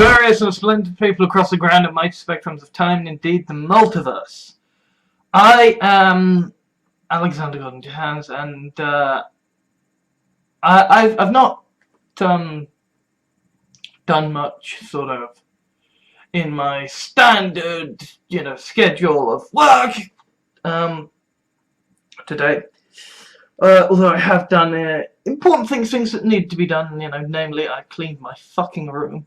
various and splendid people across the grand and mighty spectrums of time, and indeed the multiverse. I am Alexander Gordon Jahans, and I've not done much sort of in my standard, schedule of work today. Although I have done important things that need to be done, namely I cleaned my fucking room,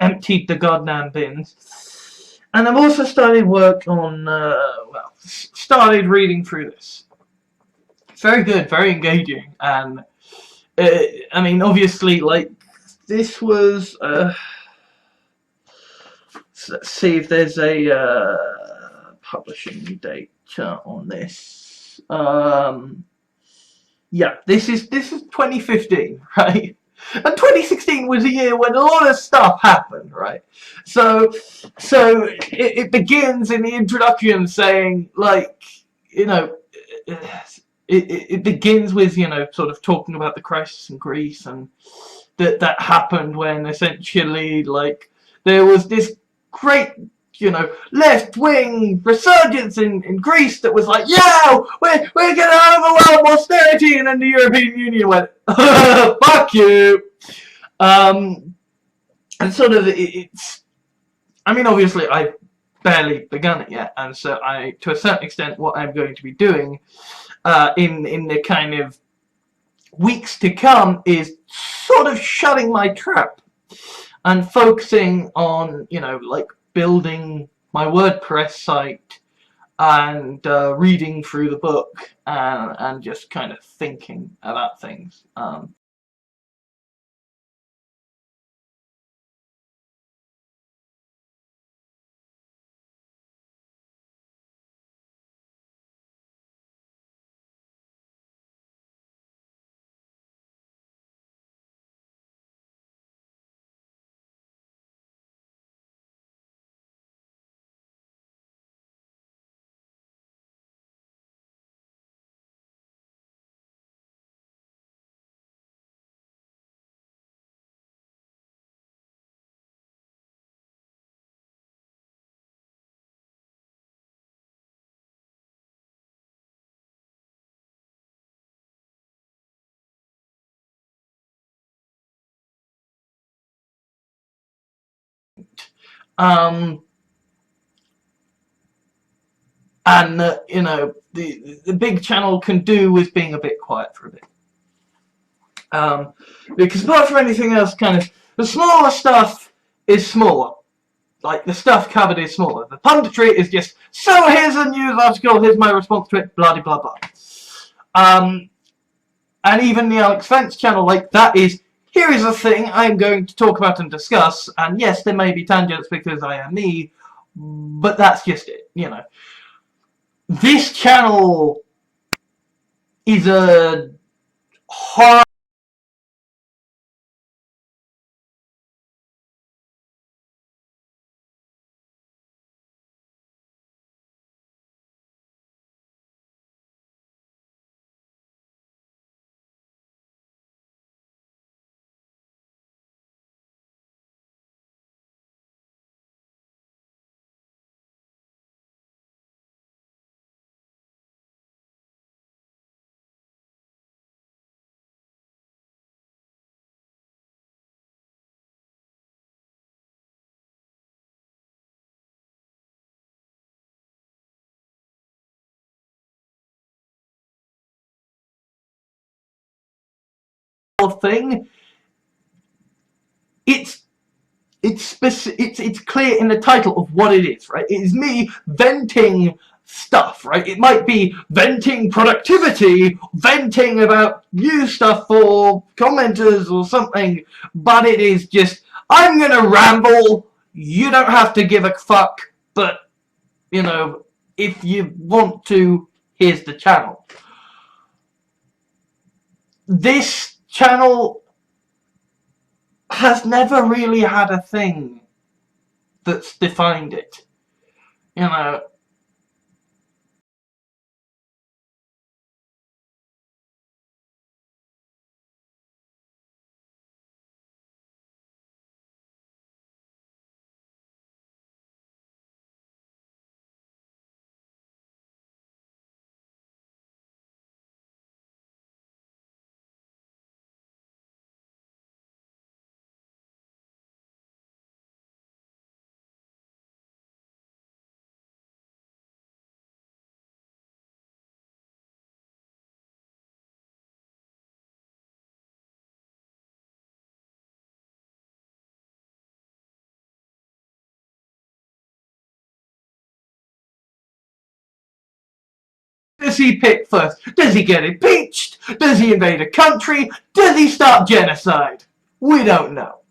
emptied the goddamn bins, and I've also started work on, started reading through this. It's very good, very engaging, and, I mean, obviously, like, this was, let's see if there's a publishing date on this. Yeah, this is 2015, right? And 2016 was a year when a lot of stuff happened, right? So it begins in the introduction saying, like, it begins with, sort of talking about the crisis in Greece, and that happened when essentially, like, there was this great, left-wing resurgence in Greece that was like, yeah, we're gonna overwhelm austerity, and then the European Union went, fuck you. And sort of, I mean, obviously, I've barely begun it yet, and so to a certain extent, what I'm going to be doing in the kind of weeks to come is sort of shutting my trap and focusing on, like, building my WordPress site and reading through the book and just kind of thinking about things. And the big channel can do with being a bit quiet for a bit. Because apart from anything else, kind of, the smaller stuff is smaller. Like, the stuff covered is smaller. The punditry is just, so here's a news article, here's my response to it, blah blah blah. And even the Alex Fence channel, like, that is, here is a thing I'm going to talk about and discuss, and yes, there may be tangents because I am me, but that's just it, This channel is a hard thing. It's clear in the title of what it is, right? It is me venting stuff, right? It might be venting productivity, venting about new stuff for commenters or something, but it is just, I'm gonna ramble, you don't have to give a fuck, but, if you want to, here's the channel. This channel has never really had a thing that's defined it. does he pick first? Does he get impeached? Does he invade a country? Does he start genocide? We don't know.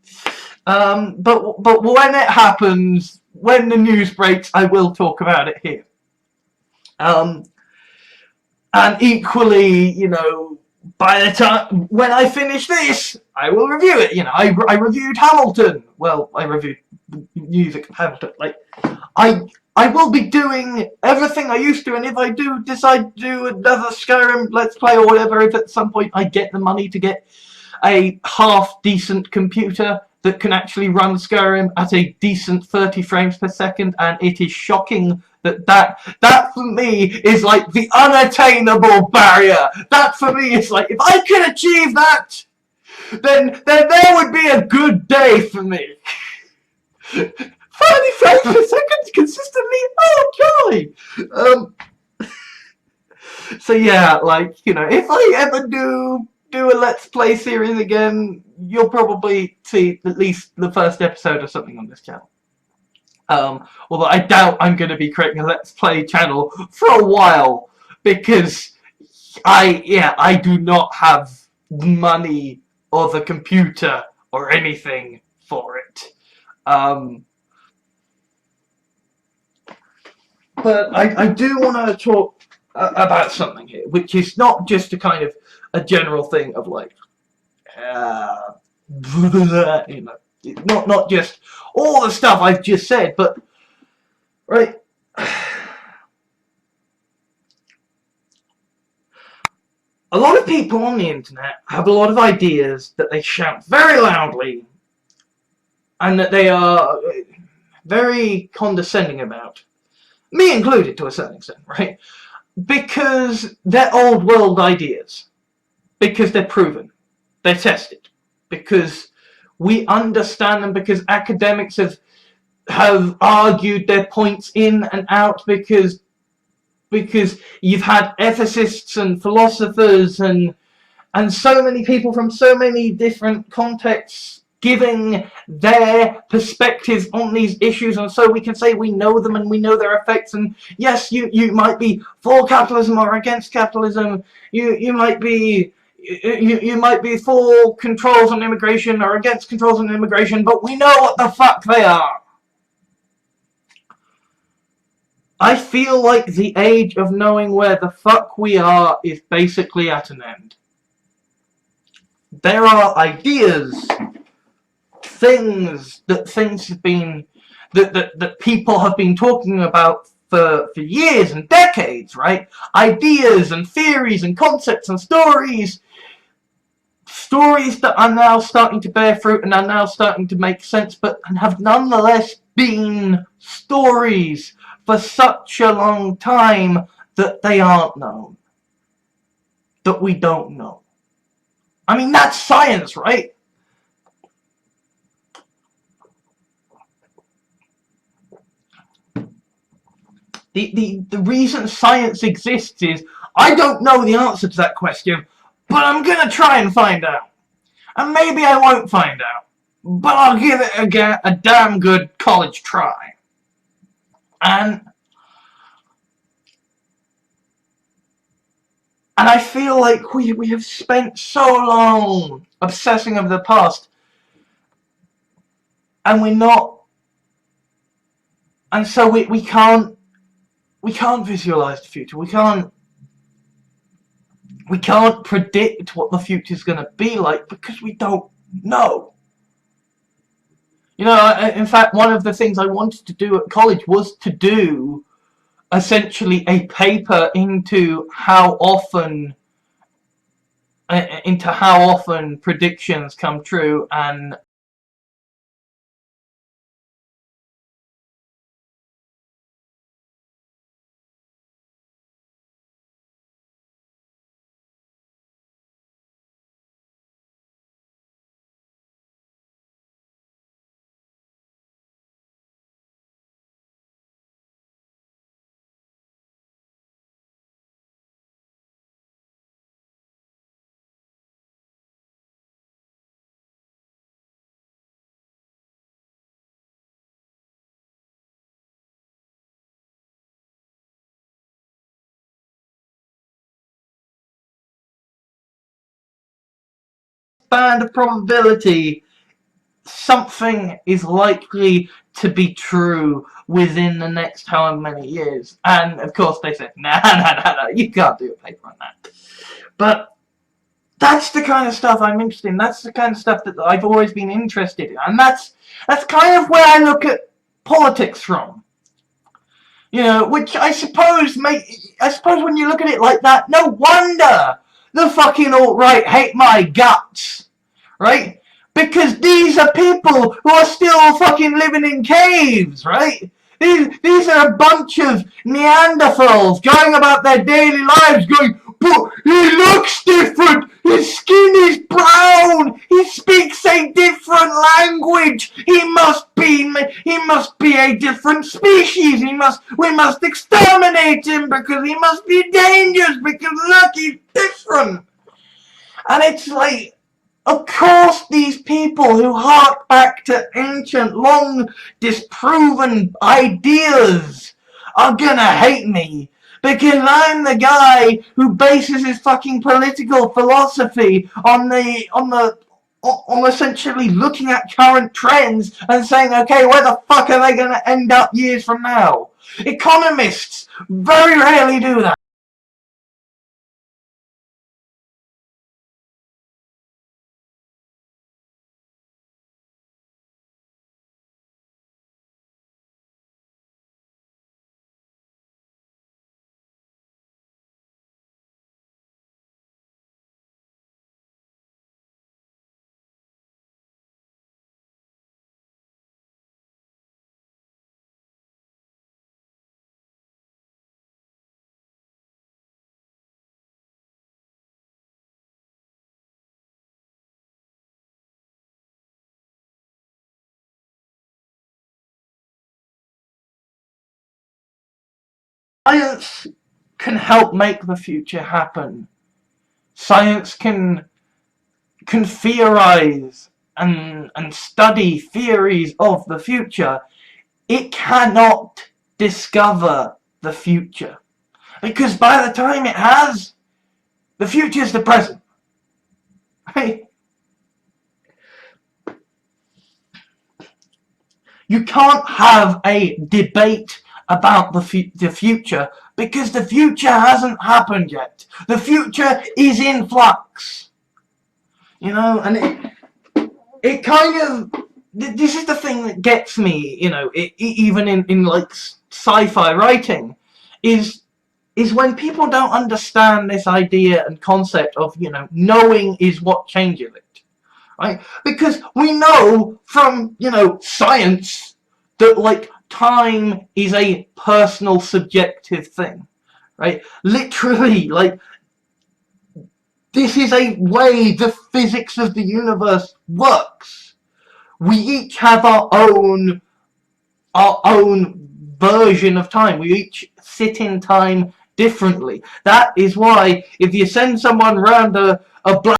But when it happens, when the news breaks, I will talk about it here. And equally, you know, by the time when I finish this, I will review it. You know, I reviewed Hamilton. Well, I reviewed music of Hamilton. Like, I will be doing everything I used to, and if I do decide to do another Skyrim Let's Play or whatever, if at some point I get the money to get a half-decent computer that can actually run Skyrim at a decent 30 frames per second, and it is shocking that for me is like the unattainable barrier. That for me is like, if I could achieve that, then there would be a good day for me. 30 frames per second consistently, oh joy! So yeah, like, you know, if I ever do a Let's Play series again, you'll probably see at least the first episode or something on this channel. Although I doubt I'm going to be creating a Let's Play channel for a while, because I do not have money or the computer or anything for it. But I do want to talk about something here, which is not just a kind of a general thing of like, you know, not just all the stuff I've just said, but right. A lot of people on the internet have a lot of ideas that they shout very loudly and that they are very condescending about. Me included to a certain extent, right? Because they're old world ideas. Because they're proven. They're tested. Because we understand them, because academics have argued their points in and out, because you've had ethicists and philosophers and so many people from so many different contexts giving their perspectives on these issues, and so we can say we know them and we know their effects. And yes, you might be for capitalism or against capitalism. You might be for controls on immigration or against controls on immigration, but we know what the fuck they are. I feel like the age of knowing where the fuck we are is basically at an end. There are ideas, things have been that people have been talking about for years and decades, right? Ideas and theories and concepts and stories that are now starting to bear fruit and are now starting to make sense, but have nonetheless been stories for such a long time that they aren't known, that we don't know. I mean, that's science, right? The reason science exists is, I don't know the answer to that question, but I'm gonna try and find out. And maybe I won't find out, but I'll give it a damn good college try. And I feel like we have spent so long obsessing over the past, and we're not, and so we can't visualize the future. We can't predict what the future is going to be like, because we don't know. You know, in fact, one of the things I wanted to do at college was to do essentially a paper into how often predictions come true, and band of probability something is likely to be true within the next however many years. And of course they said, nah, you can't do a paper on that. But that's the kind of stuff I'm interested in. That's the kind of stuff that I've always been interested in. And that's kind of where I look at politics from. You know, which I suppose when you look at it like that, no wonder the fucking alt-right hate my guts. Right? Because these are people who are still fucking living in caves, right? These are a bunch of Neanderthals going about their daily lives going, but he looks different, his skin is brown, he speaks a different language, he must be a different species, we must exterminate him because he must be dangerous because look, he's different. And it's like, of course these people who hark back to ancient, long disproven ideas are gonna hate me because I'm the guy who bases his fucking political philosophy on essentially looking at current trends and saying, okay, where the fuck are they gonna end up years from now? Economists very rarely do that. Science can help make the future happen. Science can theorize and study theories of the future. It cannot discover the future. Because by the time it has, the future is the present. Right? You can't have a debate about the future because the future hasn't happened yet. The future is in flux. You know, and it kind of, this is the thing that gets me, you know, even in like sci-fi writing, is when people don't understand this idea and concept of, you know, knowing is what changes it, right? Because we know from, you know, science that, like, time is a personal subjective thing, right? Literally, like, this is a way the physics of the universe works. We each have our own version of time. We each sit in time differently. That is why if you send someone round a black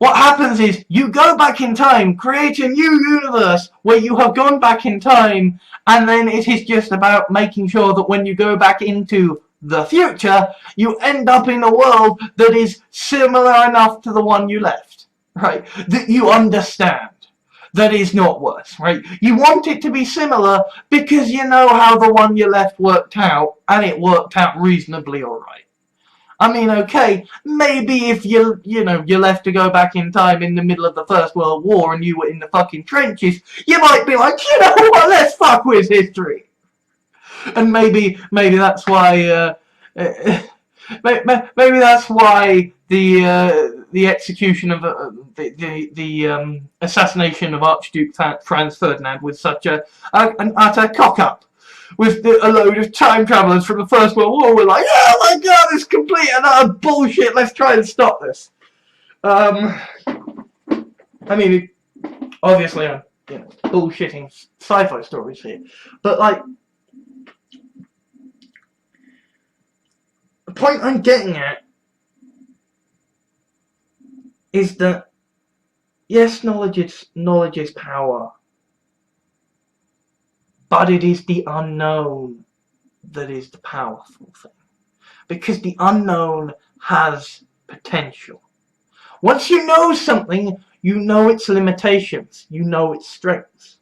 what happens is you go back in time, create a new universe where you have gone back in time, and then it is just about making sure that when you go back into the future, you end up in a world that is similar enough to the one you left, right? That you understand. That is not worse, right? You want it to be similar because you know how the one you left worked out, and it worked out reasonably alright. I mean, okay, maybe if you left to go back in time in the middle of the First World War and you were in the fucking trenches, you might be like, you know what, let's fuck with history. And maybe that's why, maybe that's why the execution of the assassination of Archduke Franz Ferdinand was such an utter cock-up. With a load of time travelers from the First World War, we're like, oh my god, this is complete and utter bullshit, let's try and stop this. I mean, obviously I'm bullshitting sci-fi stories here, but like, the point I'm getting at is that, yes, knowledge is power, but it is the unknown that is the powerful thing. Because the unknown has potential. Once you know something, you know its limitations, you know its strengths.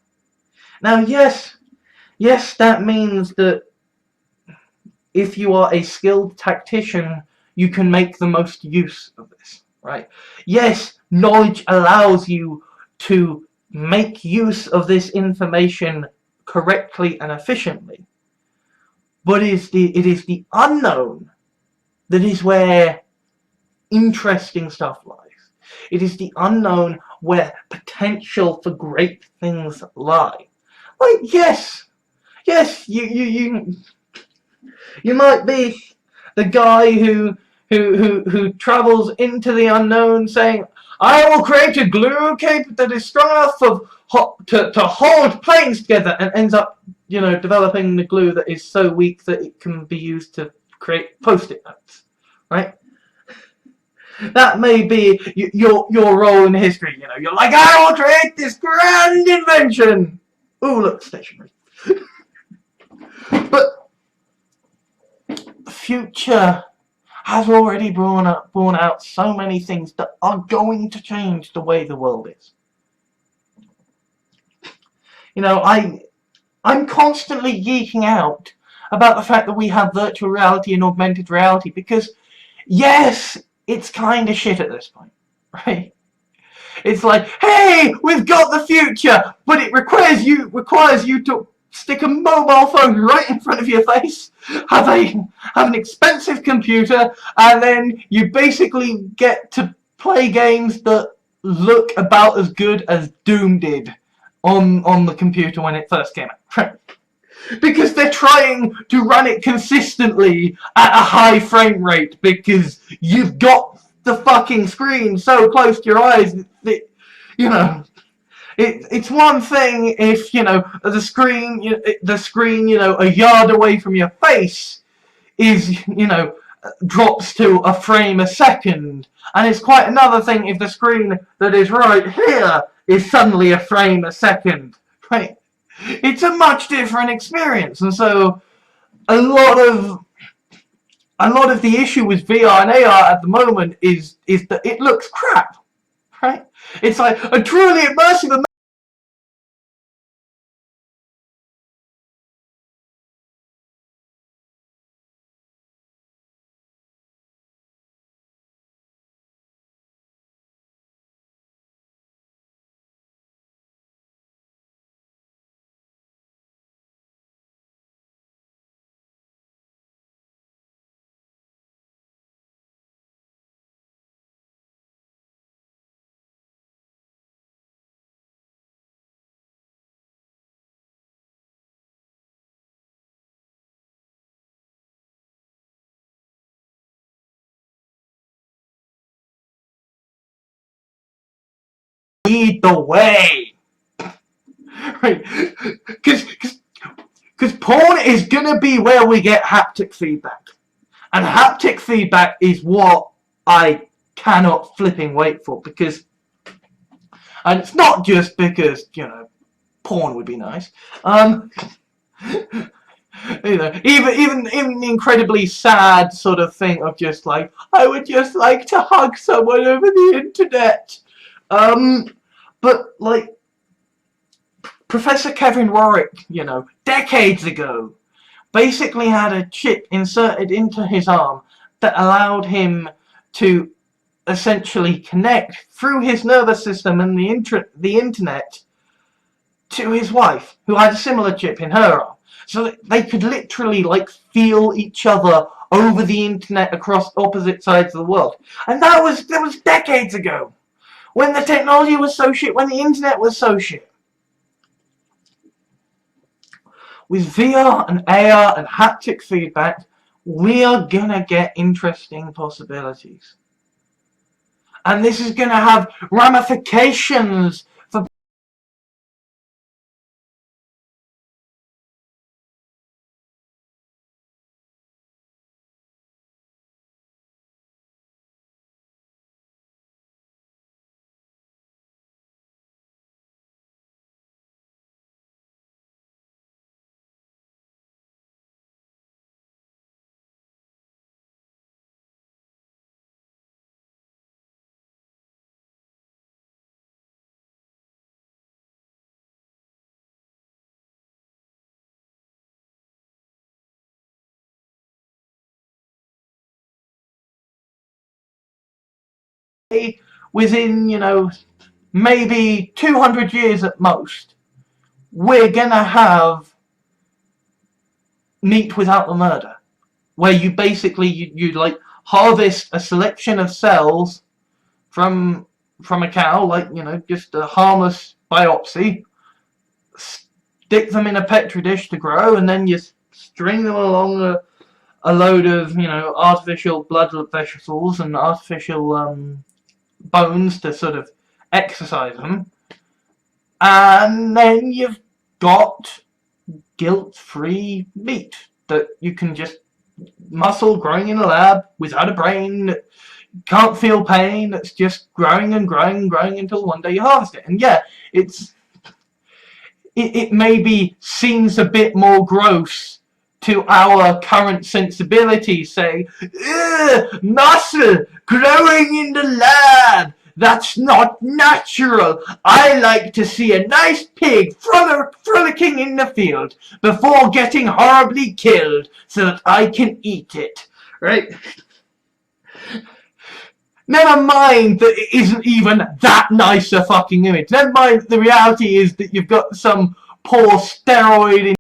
Now, yes, that means that if you are a skilled tactician, you can make the most use of this, right? Yes, knowledge allows you to make use of this information correctly and efficiently, but it is the unknown that is where interesting stuff lies. It is the unknown where potential for great things lie. Like, yes, you might be the guy who travels into the unknown saying, I will create a glue cape that is strong enough to hold planes together, and ends up, developing the glue that is so weak that it can be used to create post-it notes, right? That may be your role in history. You're like, I will create this grand invention. Ooh, look, stationery. But the future has already borne out so many things that are going to change the way the world is. I'm constantly geeking out about the fact that we have virtual reality and augmented reality because, yes, it's kind of shit at this point, right? It's like, hey, we've got the future, but it requires you to stick a mobile phone right in front of your face, have an expensive computer, and then you basically get to play games that look about as good as Doom did on the computer when it first came out. Because they're trying to run it consistently at a high frame rate because you've got the fucking screen so close to your eyes that, it's one thing if, the screen, a yard away from your face is, drops to a frame a second. And it's quite another thing if the screen that is right here is suddenly a frame a second, right? It's a much different experience, and so a lot of the issue with VR and AR at the moment is that it looks crap, right? It's like a truly immersive lead the way, right? Because porn is gonna be where we get haptic feedback, and haptic feedback is what I cannot flipping wait for, because, and it's not just because, you know, porn would be nice. You know, even the incredibly sad sort of thing of just like, I would just like to hug someone over the internet. But like Professor Kevin Warwick, you know, decades ago, basically had a chip inserted into his arm that allowed him to essentially connect through his nervous system and the internet to his wife, who had a similar chip in her arm. So that they could literally like feel each other over the internet across opposite sides of the world. And that was decades ago, when the technology was so shit, when the internet was so shit. With VR and AR and haptic feedback, we are gonna get interesting possibilities. And this is gonna have ramifications for within, you know, maybe 200 years at most, we're gonna have meat without the murder, where you basically you like harvest a selection of cells from a cow, like, you know, just a harmless biopsy, stick them in a petri dish to grow, and then you string them along a load of, you know, artificial blood vessels and artificial bones to sort of exercise them, and then you've got guilt-free meat that you can just muscle growing in a lab without a brain, can't feel pain, that's just growing and growing and growing until one day you harvest it. And yeah, it maybe seems a bit more gross to our current sensibilities, saying, muscle growing in the lab, that's not natural. I like to see a nice pig frolicking in the field before getting horribly killed so that I can eat it. Right? Never mind that it isn't even that nice a fucking image. Never mind the reality is that you've got some poor steroid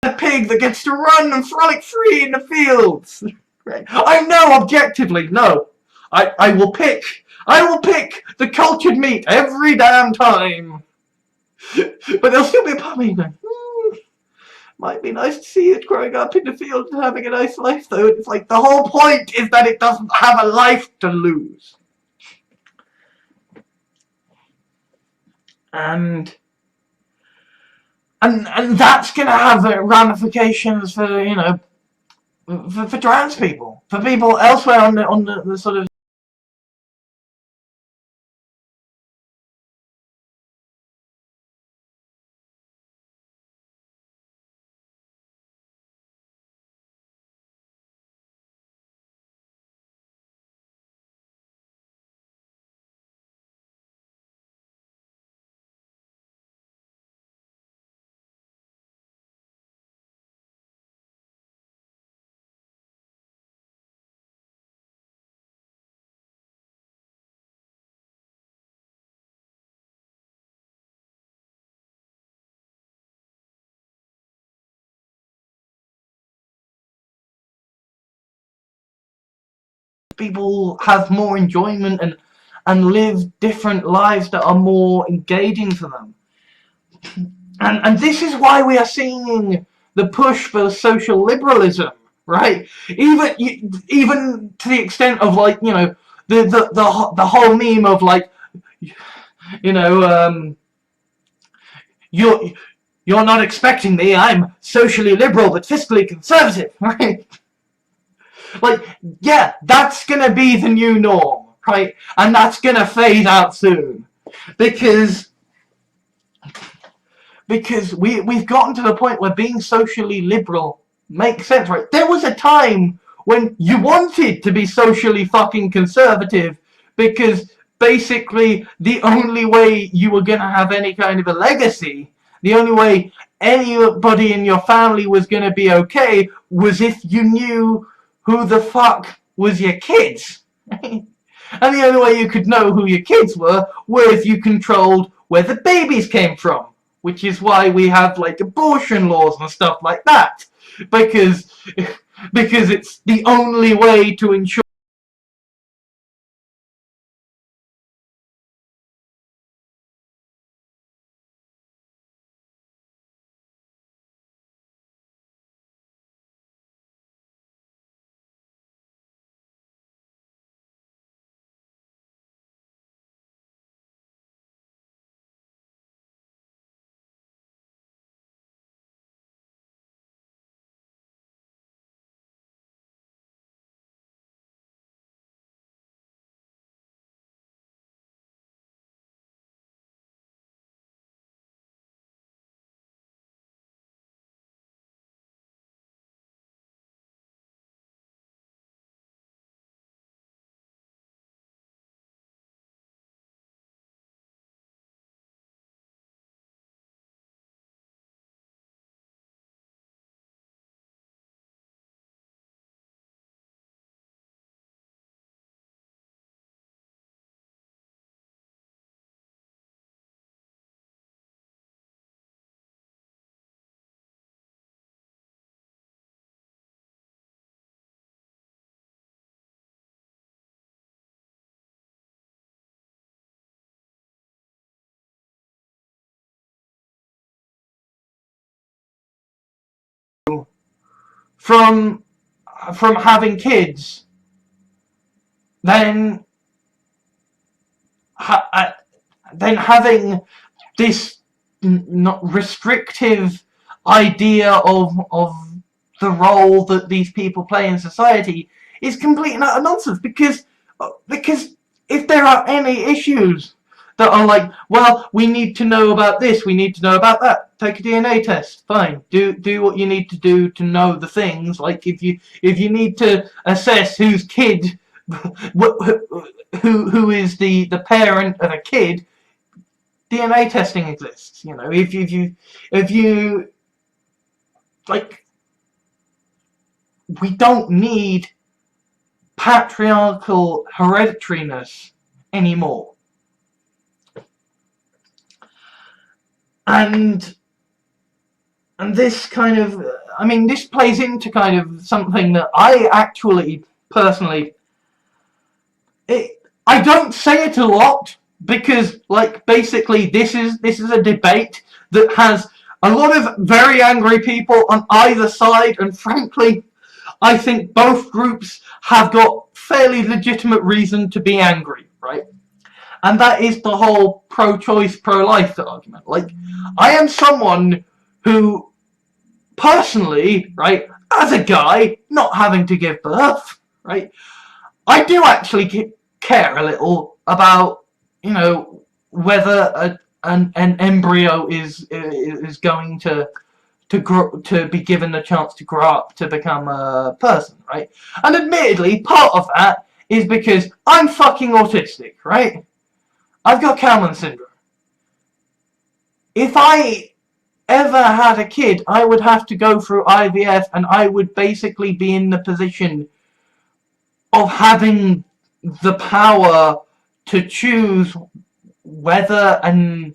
a pig that gets to run and frolic free in the fields. Right. I know objectively, no. I will pick the cultured meat every damn time. But there'll still be a part of me going, might be nice to see it growing up in the field and having a nice life, though. It's like the whole point is that it doesn't have a life to lose. And that's gonna have ramifications for, you know, for trans people, for people elsewhere on the sort of people have more enjoyment and live different lives that are more engaging for them. And this is why we are seeing the push for social liberalism, right? Even to the extent of, like, you know, the whole meme of, like, you know, you're not expecting me, I'm socially liberal but fiscally conservative, right? Like, yeah, that's gonna be the new norm, right? And that's gonna fade out soon. Because we've gotten to the point where being socially liberal makes sense, right? There was a time when you wanted to be socially fucking conservative because basically the only way you were gonna have any kind of a legacy, the only way anybody in your family was gonna be okay was if you knew who the fuck was your kids. And the only way you could know who your kids were if you controlled where the babies came from. Which is why we have, like, abortion laws and stuff like that. Because it's the only way to ensure from having kids, then then having this not restrictive idea of the role that these people play in society is complete and utter nonsense. Because if there are any issues that are like, well, we need to know about this, we need to know about that, take a DNA test, fine, do what you need to do to know the things. Like, if you need to assess whose kid who is the parent of a kid, DNA testing exists. You know, if you like, we don't need patriarchal hereditariness anymore. And this kind of, I mean, this plays into kind of something that I actually personally, I don't say it a lot, because, like, basically this is a debate that has a lot of very angry people on either side, and frankly I think both groups have got fairly legitimate reason to be angry, right? And that is the whole pro-choice, pro-life argument. Like, I am someone who personally, right, as a guy not having to give birth, right, I do actually care a little about, you know, whether an embryo is going to grow, to be given the chance to grow up to become a person, right? And admittedly, part of that is because I'm fucking autistic, right? I've got Kalman syndrome. If I ever had a kid, I would have to go through IVF, and I would basically be in the position of having the power to choose whether I'm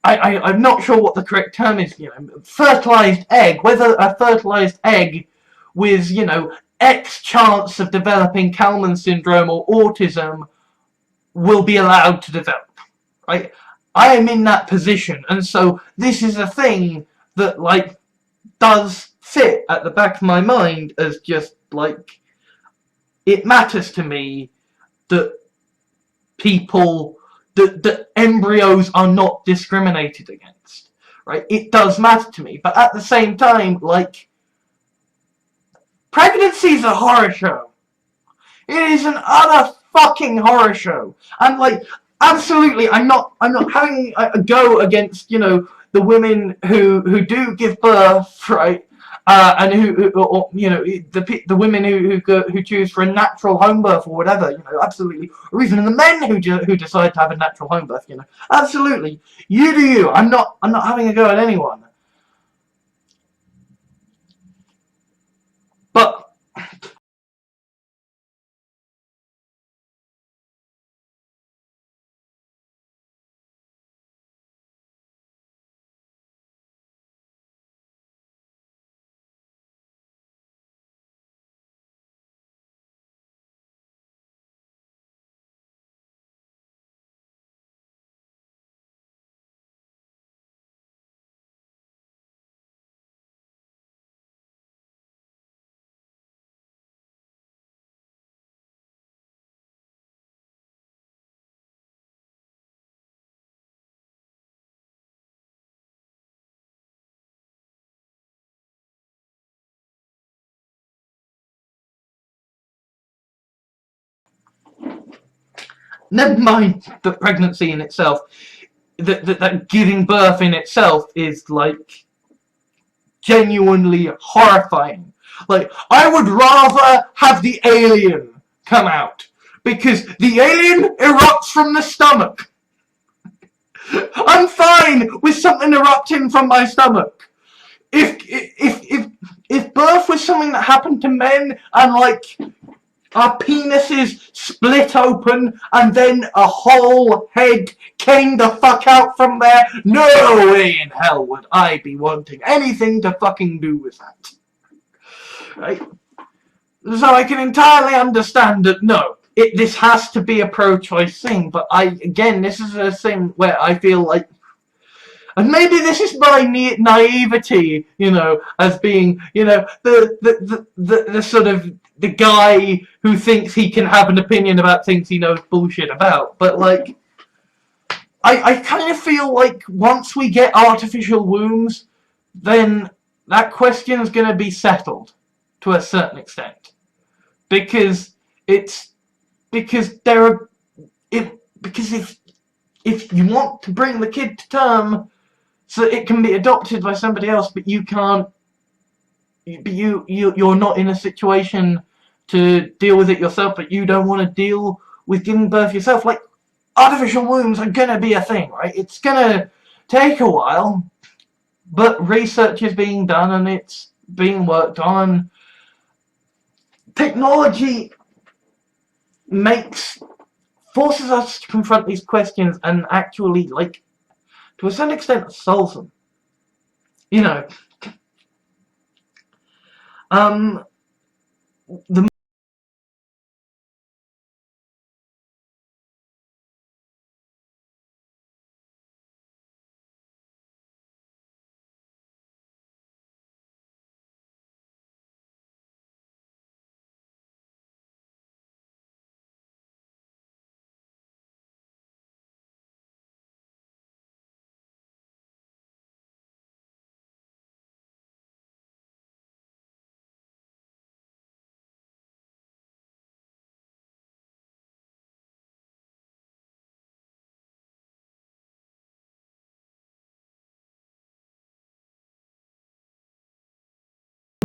not sure what the correct term is, you know, fertilized egg, whether a fertilized egg with, you know, X chance of developing Kalman syndrome or autism will be allowed to develop, right? I am in that position, and so this is a thing that, like, does sit at the back of my mind as just, like, it matters to me that people, that embryos are not discriminated against, right? It does matter to me, but at the same time, like, pregnancy is a horror show. It is an utter fucking horror show, and, like, absolutely, I'm not having a go against, you know, the women who do give birth, right? And who or, you know, the women who choose for a natural home birth or whatever, you know, absolutely. Or even the men who decide to have a natural home birth, you know, absolutely. You do you. I'm not having a go at anyone. But never mind the pregnancy in itself. That giving birth in itself is, like, genuinely horrifying. Like, I would rather have the alien come out, because the alien erupts from the stomach. I'm fine with something erupting from my stomach. If birth was something that happened to men, and, like, our penises split open and then a whole head came the fuck out from there, no way in hell would I be wanting anything to fucking do with that. Right? So I can entirely understand that, no, this has to be a pro-choice thing, but again, this is a thing where I feel like, and maybe this is my naivety, you know, as being, you know, the sort of the guy who thinks he can have an opinion about things he knows bullshit about. But, like, I kind of feel like once we get artificial wombs, then that question is going to be settled to a certain extent, because if you want to bring the kid to term so it can be adopted by somebody else, but you can't, you're not in a situation to deal with it yourself, but you don't want to deal with giving birth yourself, like, artificial wombs are gonna be a thing, right? It's gonna take a while, but research is being done and it's being worked on. Technology forces us to confront these questions and actually, like, to a certain extent, solve them. You know, the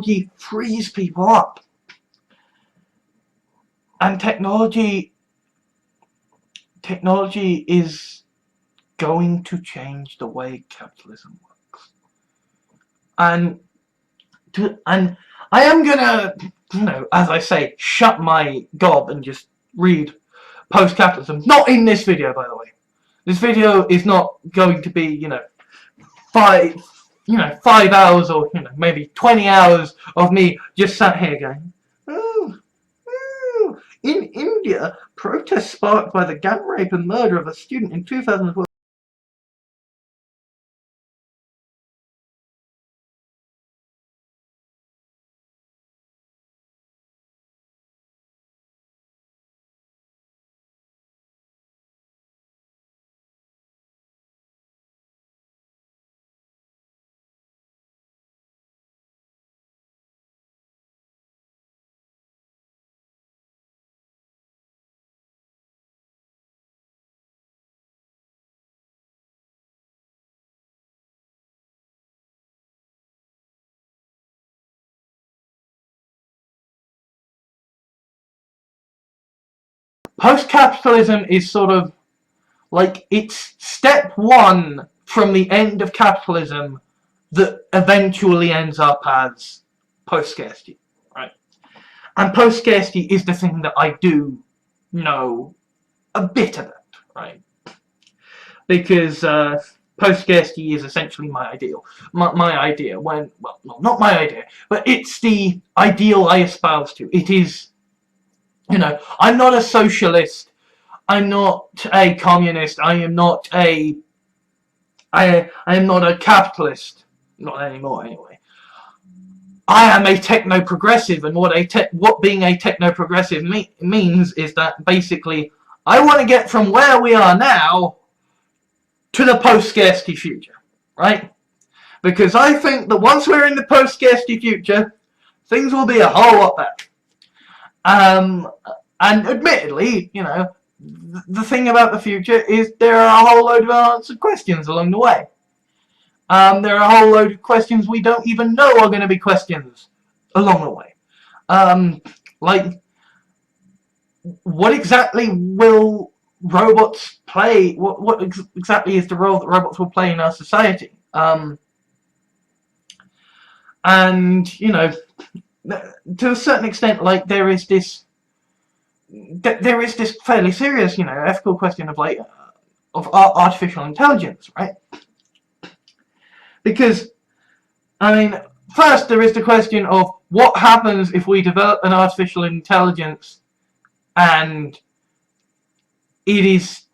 technology frees people up, and technology is going to change the way capitalism works. And I am gonna, you know, as I say, shut my gob and just read post-capitalism. Not in this video, by the way. This video is not going to be, you know, 5 hours or, you know, maybe 20 hours of me just sat here going, In India, protests sparked by the gang rape and murder of a student in 2012. Post-capitalism is sort of like it's step one from the end of capitalism that eventually ends up as post-scarcity, right? And post-scarcity is the thing that I do know a bit about, right? Because post-scarcity is essentially my ideal. My idea, when, well, not my idea, but it's the ideal I espouse to. It is, you know, I'm not a socialist, I'm not a communist, I am not a capitalist, not anymore anyway. I am a techno-progressive, and what being a techno-progressive means is that basically I want to get from where we are now to the post-scarcity future, right? Because I think that once we're in the post-scarcity future, things will be a whole lot better. And admittedly, you know, the thing about the future is there are a whole load of unanswered questions along the way. There are a whole load of questions we don't even know are going to be questions along the way. Like, what exactly will robots play? What exactly is the role that robots will play in our society? And, you know, to a certain extent, like, there is this fairly serious, you know, ethical question of, like, of artificial intelligence, right? Because, I mean, first there is the question of what happens if we develop an artificial intelligence and it's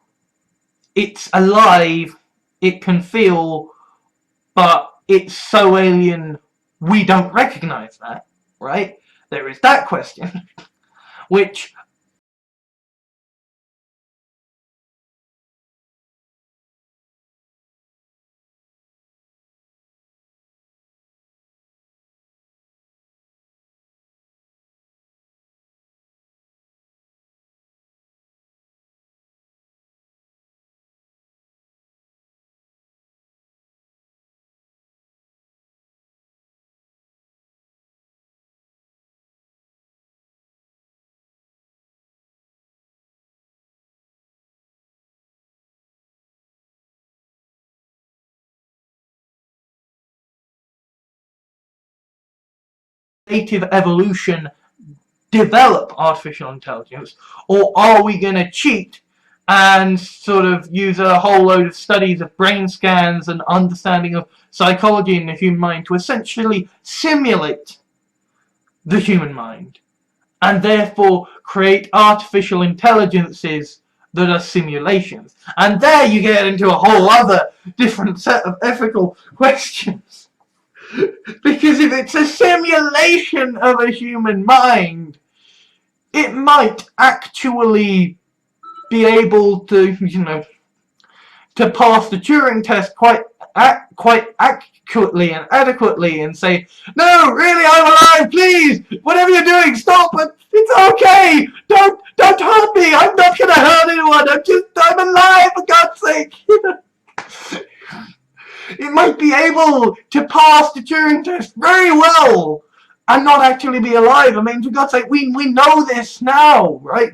alive, it can feel, but it's so alien we don't recognize that, right? There is that question, which native evolution develop artificial intelligence, or are we going to cheat and sort of use a whole load of studies of brain scans and understanding of psychology in the human mind to essentially simulate the human mind, and therefore create artificial intelligences that are simulations? And there you get into a whole other different set of ethical questions. Because if it's a simulation of a human mind, it might actually be able to, you know, to pass the Turing test quite accurately and adequately and say, no, really, I'm alive, please, whatever you're doing, stop, it's okay, don't hurt me, I'm not gonna hurt anyone, I'm alive, for God's sake. It might be able to pass the Turing test very well and not actually be alive. I mean, for God's sake, we know this now, right?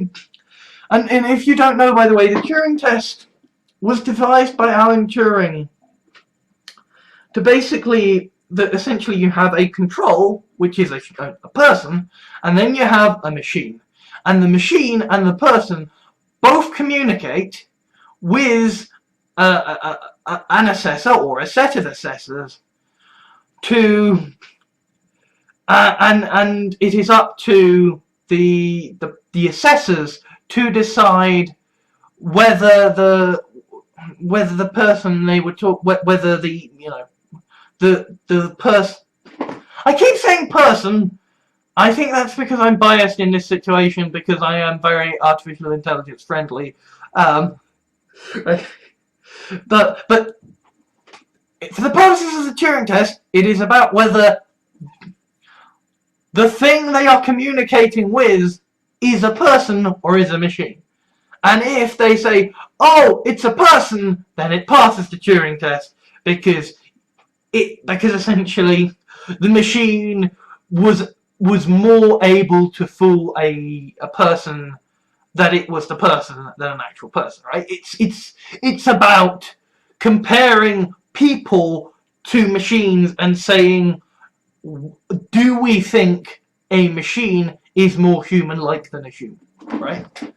And if you don't know, by the way, the Turing test was devised by Alan Turing to basically, that essentially you have a control, which is a person, and then you have a machine. And the machine and the person both communicate with an assessor or a set of assessors to and it is up to the assessors to decide whether the person they were whether the the person. I keep saying person. I think that's because I'm biased in this situation because I am very artificial intelligence friendly. Um, but for the purposes of the Turing test, it is about whether the thing they are communicating with is a person or is a machine. And if they say, oh, it's a person, then it passes the Turing test because essentially the machine was more able to fool a person that it was the person than an actual person, right? It's about comparing people to machines and saying, do we think a machine is more human-like than a human, right?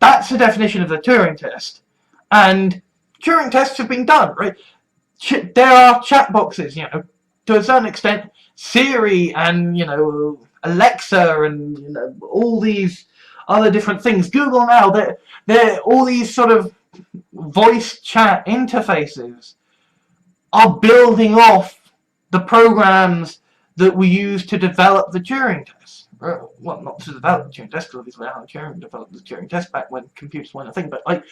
That's the definition of the Turing test. And Turing tests have been done, right? There are chat boxes, to a certain extent, Siri and, Alexa and, all these other different things. Google now, they're all these sort of voice chat interfaces are building off the programs that we use to develop the Turing test. Well, not to develop the Turing test, because obviously Alan Turing developed the Turing test back when computers weren't a thing, but like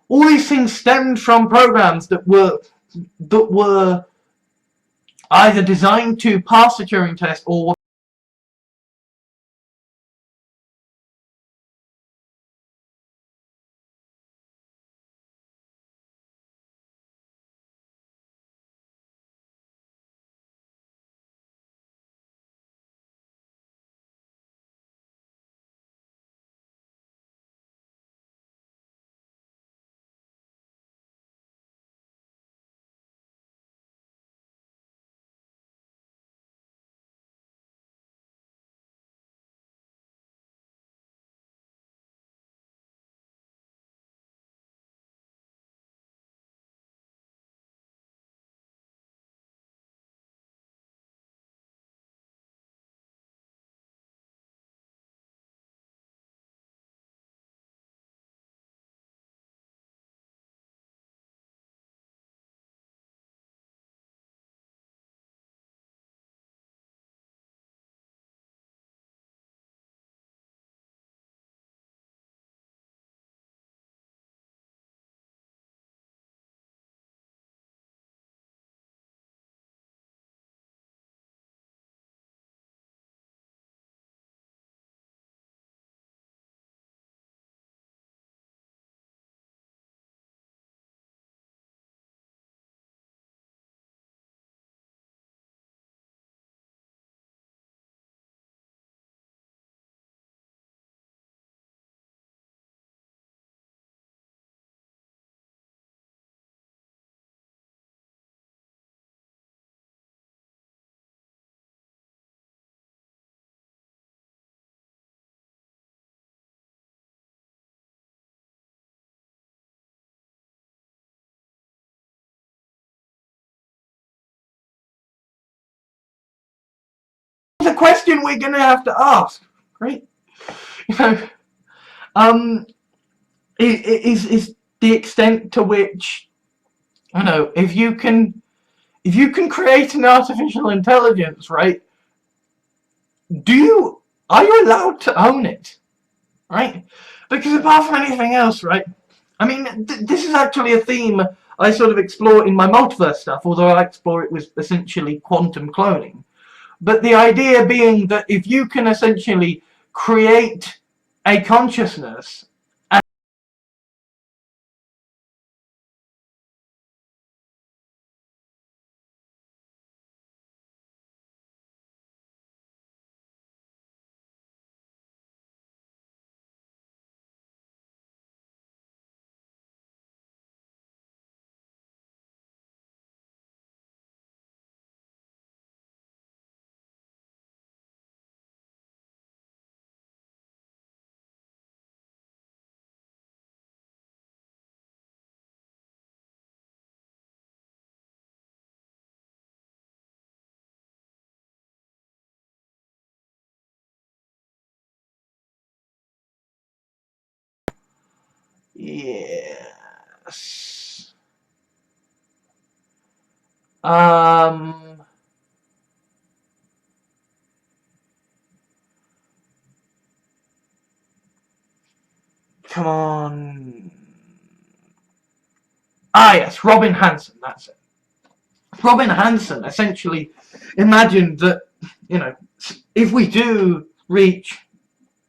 all these things stemmed from programs that were either designed to pass the Turing test or the question we're going to have to ask, right? You know, um, is the extent to which, if you can create an artificial intelligence, right? Are you allowed to own it, right? Because apart from anything else, right? I mean, this is actually a theme I sort of explore in my multiverse stuff, although I explore it with essentially quantum cloning. But the idea being that if you can essentially create a consciousness Yes. Come on. Ah, yes, Robin Hanson, that's it. Robin Hanson essentially imagined that, if we do reach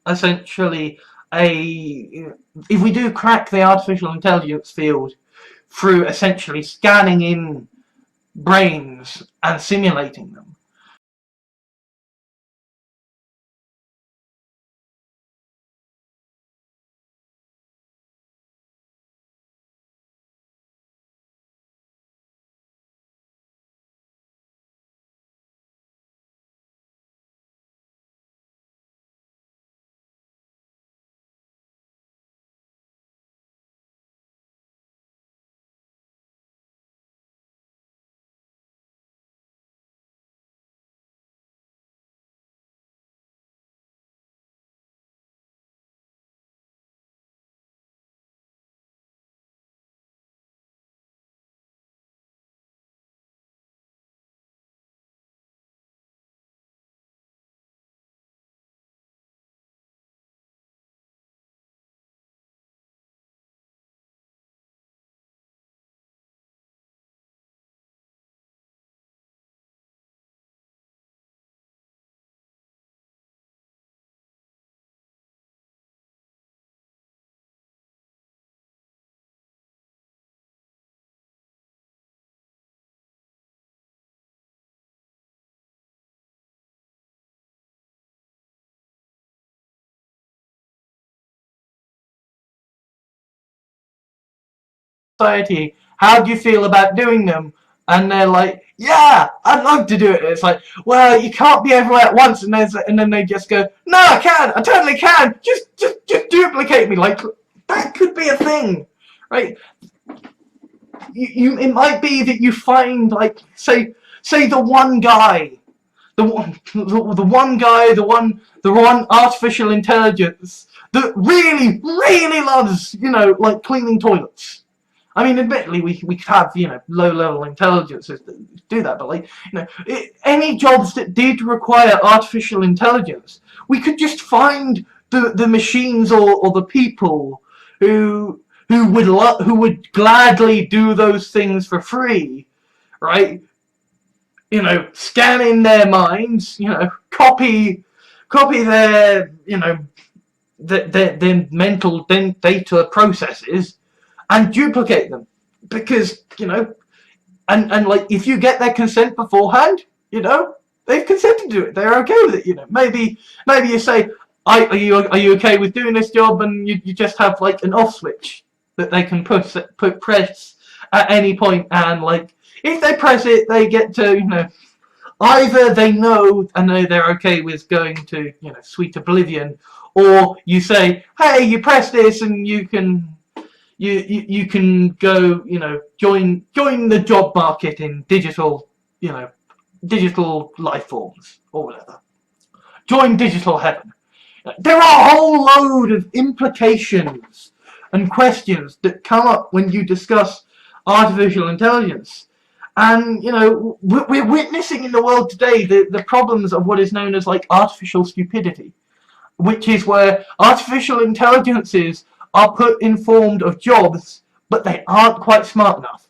essentially if we do crack the artificial intelligence field through essentially scanning in brains and simulating them, society, how do you feel about doing them? And they're like, yeah, I'd love to do it. It's like, well, you can't be everywhere at once. And then they just go, no, I can, I totally can. Just duplicate me. Like, that could be a thing, right? It might be that you find, like, say the one guy, the one artificial intelligence that really loves, like cleaning toilets. I mean, admittedly, we could have, low-level intelligences that do that, but, like, any jobs that did require artificial intelligence, we could just find the machines or the people who would gladly do those things for free, right? Scan in their minds, copy their, their mental data processes, and duplicate them, because and like, if you get their consent beforehand, they've consented to it, they're okay with it. Maybe you say, are you okay with doing this job, and you just have like an off switch that they can press at any point, and like, if they press it, they get to, either they know they're okay with going to, sweet oblivion, or you say, hey, you press this and you can go, join the job market in digital, digital life forms, or whatever. Join digital heaven. There are a whole load of implications and questions that come up when you discuss artificial intelligence. And, we're witnessing in the world today the problems of what is known as, like, artificial stupidity, which is where artificial intelligences are put informed of jobs, but they aren't quite smart enough.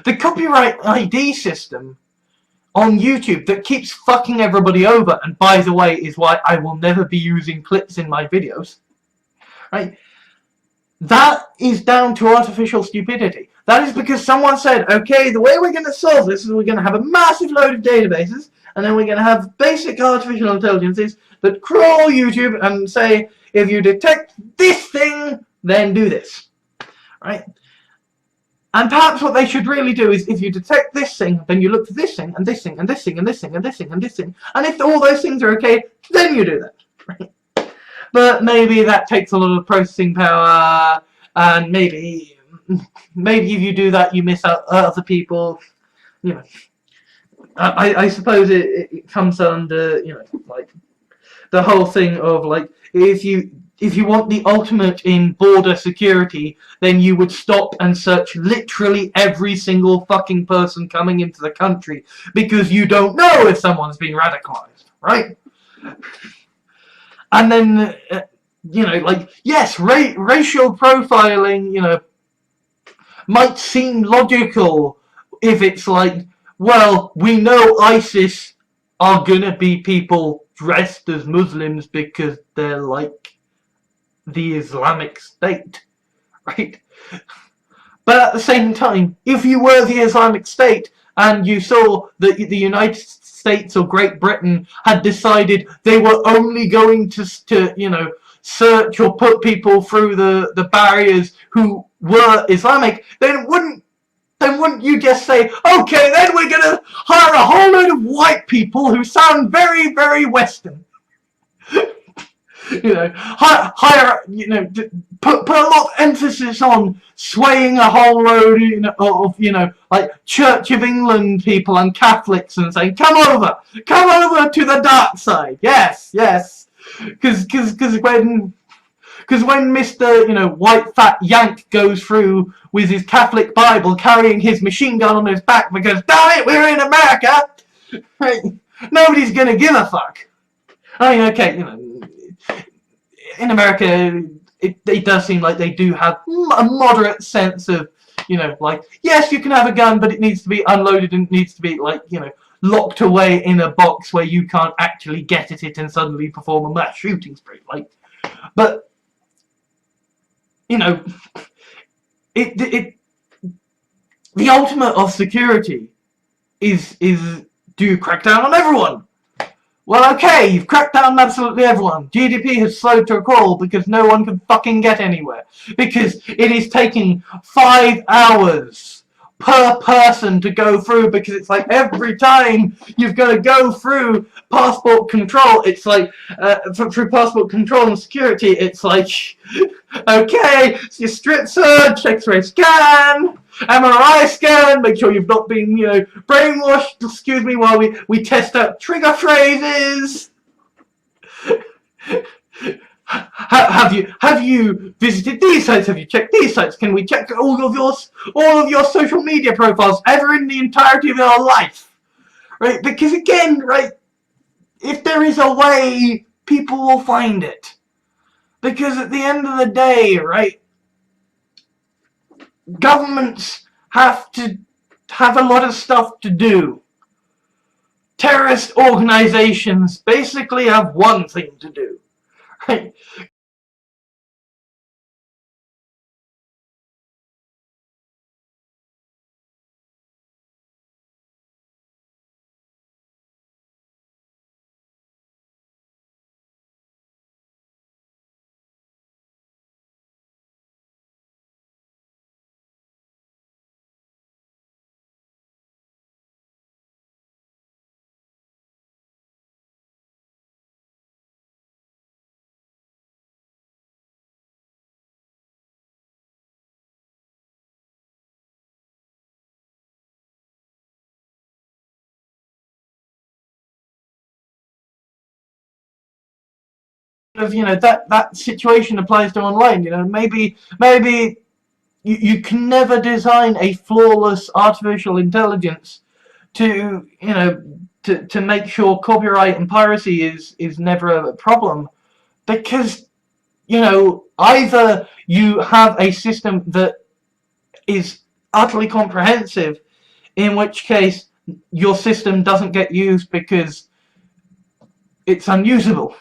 The copyright ID system on YouTube that keeps fucking everybody over, and by the way, is why I will never be using clips in my videos, right? That is down to artificial stupidity. That is because someone said, okay, the way we're going to solve this is we're going to have a massive load of databases, and then we're going to have basic artificial intelligences that crawl YouTube and say, if you detect this thing, then do this, right? And perhaps what they should really do is, if you detect this thing, then you look for this thing, and this thing, and this thing, and this thing, and this thing, and this thing. And if all those things are okay, then you do that, right? But maybe that takes a lot of processing power, and maybe if you do that, you miss out other people. I suppose it comes under, like, the whole thing of, like, if you if you want the ultimate in border security, then you would stop and search literally every single fucking person coming into the country, because you don't know if someone's been radicalized, right? And then, like, yes, racial profiling, might seem logical if it's like, well, we know ISIS are gonna be people dressed as Muslims because they're like the Islamic State, right? But at the same time, if you were the Islamic State and you saw that the United States or Great Britain had decided they were only going to search or put people through the barriers who were Islamic, then wouldn't you just say, okay, then we're gonna hire a whole load of white people who sound very, very Western? Hire, put a lot of emphasis on swaying a whole load of, like Church of England people and Catholics and saying, come over to the dark side. Yes, because when Mr. White Fat Yank goes through with his Catholic Bible carrying his machine gun on his back because, damn it, we're in America, right? Nobody's gonna give a fuck. I mean, okay, in America, it does seem like they do have a moderate sense of, like, yes, you can have a gun, but it needs to be unloaded and it needs to be, like, locked away in a box where you can't actually get at it and suddenly perform a mass shooting spree, like. But, the ultimate of security is do you crack down on everyone? Well, okay, you've cracked down on absolutely everyone. GDP has slowed to a crawl because no one can fucking get anywhere. Because it is taking 5 hours per person to go through, because it's like every time you've got to go through passport control, it's like, through passport control and security, it's like, okay, so you strip search, x-ray scan, MRI scan, make sure you've not been, brainwashed, excuse me, while we test out trigger phrases. Have you visited these sites? Have you checked these sites? Can we check all of your social media profiles ever in the entirety of your life? Right? Because again, right, if there is a way, people will find it. Because at the end of the day, right, governments have to have a lot of stuff to do. Terrorist organizations basically have one thing to do, right? That situation applies to online. Maybe you can never design a flawless artificial intelligence to to make sure copyright and piracy is never a problem, because either you have a system that is utterly comprehensive, in which case your system doesn't get used because it's unusable,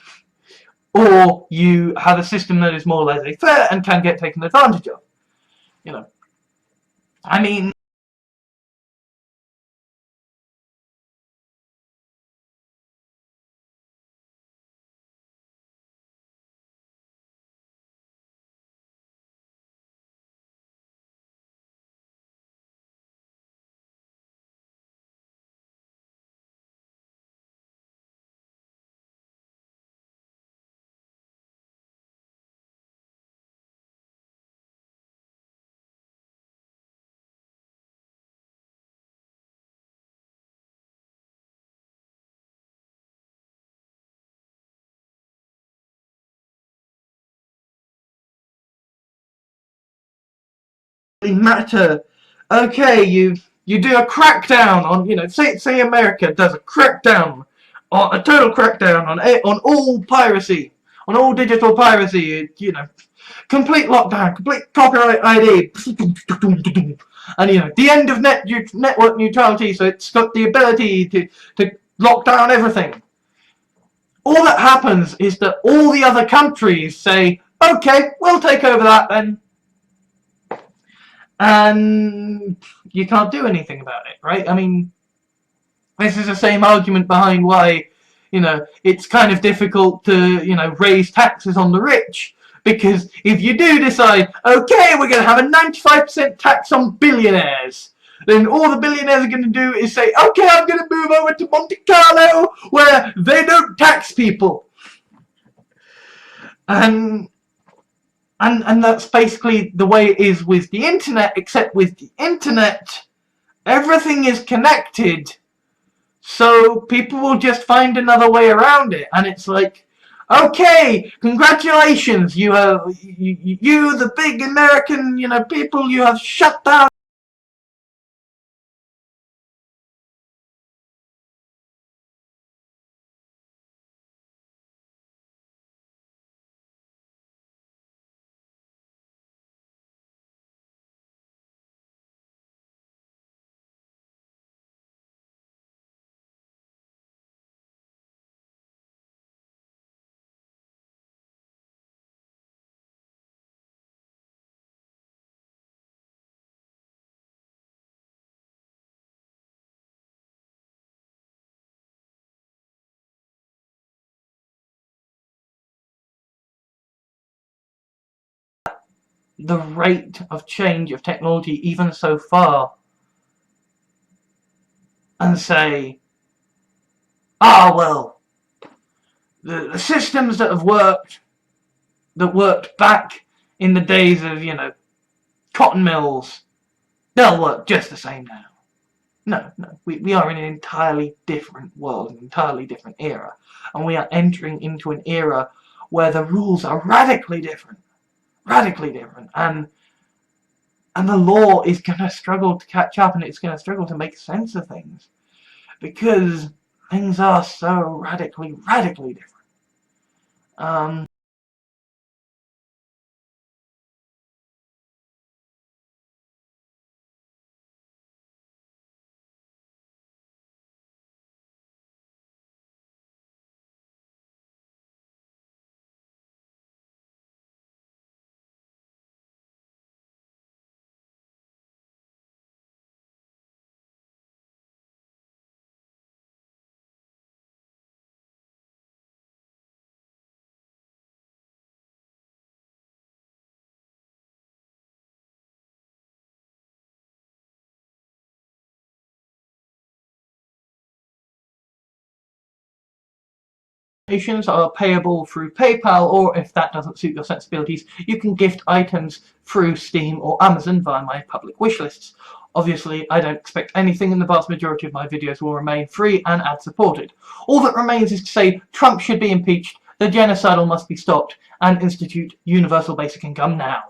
or you have a system that is more laissez-faire and can get taken advantage of. I mean, matter. Okay, you do a crackdown on, you know, say America does a crackdown, a total crackdown on all piracy, on all digital piracy, you know, complete lockdown, complete copyright ID, and you know, the end of network neutrality, so it's got the ability to lock down everything. All that happens is that all the other countries say, okay, we'll take over that then. And you can't do anything about it, right? I mean, this is the same argument behind why, you know, it's kind of difficult to, you know, raise taxes on the rich. Because if you do decide, okay, we're going to have a 95% tax on billionaires, then all the billionaires are going to do is say, okay, I'm going to move over to Monte Carlo where they don't tax people. And that's basically the way it is with the internet, except with the internet, everything is connected. So people will just find another way around it. And it's like, okay, congratulations, you the big American, you know, people, you have shut down the rate of change of technology even so far and say, well, the systems that have worked back in the days of, you know, cotton mills, they'll work just the same now. No, we are in an entirely different world, an entirely different era, and we are entering into an era where the rules are radically different, and the law is going to struggle to catch up, and it's going to struggle to make sense of things, because things are so radically different. Donations are payable through PayPal, or if that doesn't suit your sensibilities, you can gift items through Steam or Amazon via my public wish lists. Obviously, I don't expect anything, and the vast majority of my videos will remain free and ad-supported. All that remains is to say Trump should be impeached, the genocidal must be stopped, and institute universal basic income now.